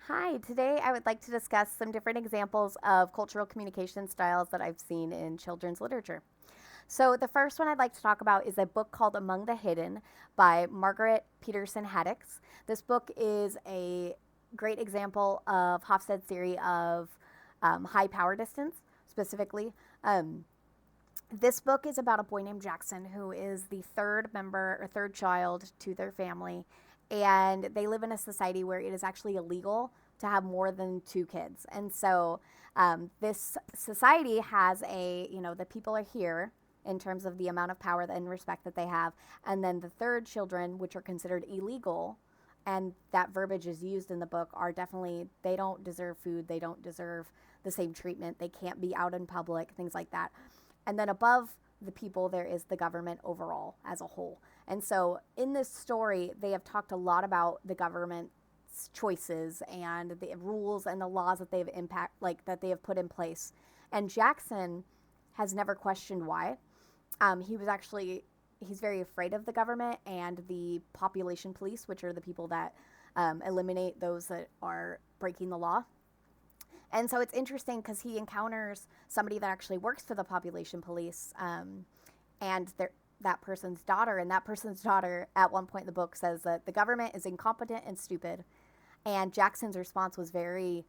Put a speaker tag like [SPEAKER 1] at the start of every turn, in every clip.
[SPEAKER 1] Hi, today I would like to discuss some different examples of cultural communication styles that I've seen in children's literature. So, the first one I'd like to talk about is a book called Among the Hidden by Margaret Peterson Haddix. This book is a great example of Hofstede's theory of high power distance, specifically. Um, this book is about a boy named Jackson who is the third member or third child to their family, and they live in a society where it is actually illegal to have more than two kids. And so this society has the people are here in terms of the amount of power and respect that they have. And then the third children, which are considered illegal, and that verbiage is used in the book, are definitely, they don't deserve food, they don't deserve the same treatment, they can't be out in public, things like that. And then above the people, there is the government overall as a whole. And so in this story, they have talked a lot about the government's choices and the rules and the laws that that they have put in place. And Jackson has never questioned why. He was actually he's very afraid of the government and the population police, which are the people that eliminate those that are breaking the law. And so it's interesting because he encounters somebody that actually works for the population police, and that person's daughter. And that person's daughter, at one point in the book, says that the government is incompetent and stupid. And Jackson's response was very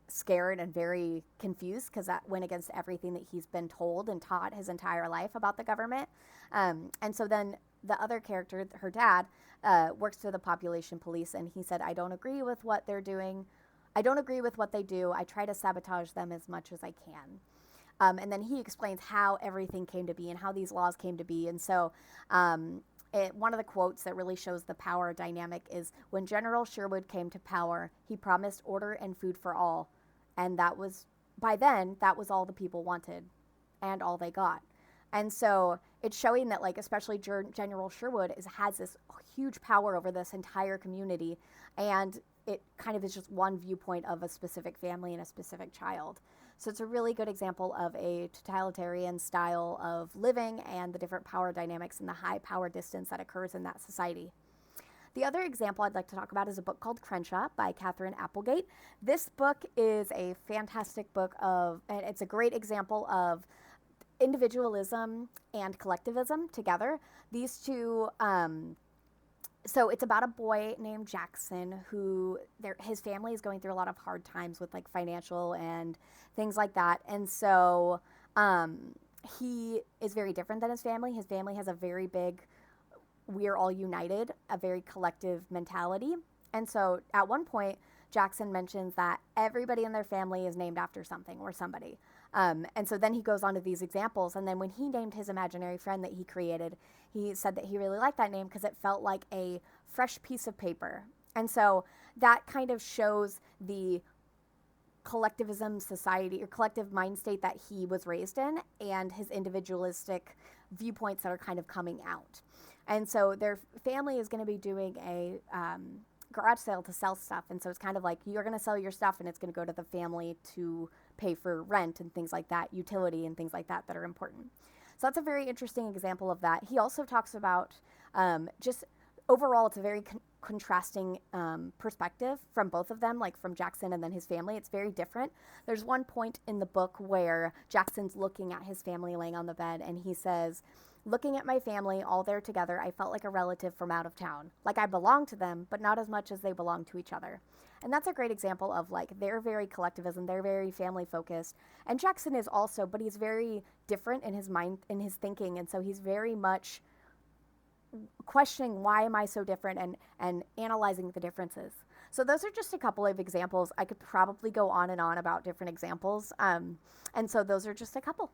[SPEAKER 1] scared and very confused because that went against everything that he's been told and taught his entire life about the government. And so then the other character, her dad, works for the population police, and he said, I don't agree with what they're doing. I don't agree with what they do. I try to sabotage them as much as I can. And then he explains how everything came to be and how these laws came to be. And so one of the quotes that really shows the power dynamic is, when General Sherwood came to power, he promised order and food for all. And by then, that was all the people wanted and all they got. And so it's showing that, like, especially General Sherwood has this huge power over this entire community. And it kind of is just one viewpoint of a specific family and a specific child. So it's a really good example of a totalitarian style of living and the different power dynamics and the high power distance that occurs in that society. The other example I'd like to talk about is a book called Crenshaw by Katherine Applegate. This book is a fantastic book and it's a great example of individualism and collectivism together. These two, so it's about a boy named Jackson who his family is going through a lot of hard times with like financial and things like that. And so he is very different than his family. His family has a very big, we're all united, a very collective mentality. And so at one point, Jackson mentions that everybody in their family is named after something or somebody. And so then he goes on to these examples. And then when he named his imaginary friend that he created, he said that he really liked that name because it felt like a fresh piece of paper. And so that kind of shows the collectivism society or collective mind state that he was raised in and his individualistic viewpoints that are kind of coming out. And so their family is going to be doing a garage sale to sell stuff. And so it's kind of like, you're going to sell your stuff and it's going to go to the family to pay for rent and things like that, utility and things like that that are important. So that's a very interesting example of that. He also talks about just overall, it's a very contrasting perspective from both of them, like from Jackson and then his family. It's very different. There's one point in the book where Jackson's looking at his family laying on the bed, and he says, looking at my family all there together, I felt like a relative from out of town. Like I belonged to them, but not as much as they belonged to each other. And that's a great example of, like, they're very collectivism, they're very family focused. And Jackson is also, but he's very different in his mind, in his thinking. And so he's very much questioning, why am I so different, and analyzing the differences. So those are just a couple of examples. I could probably go on and on about different examples. And so those are just a couple.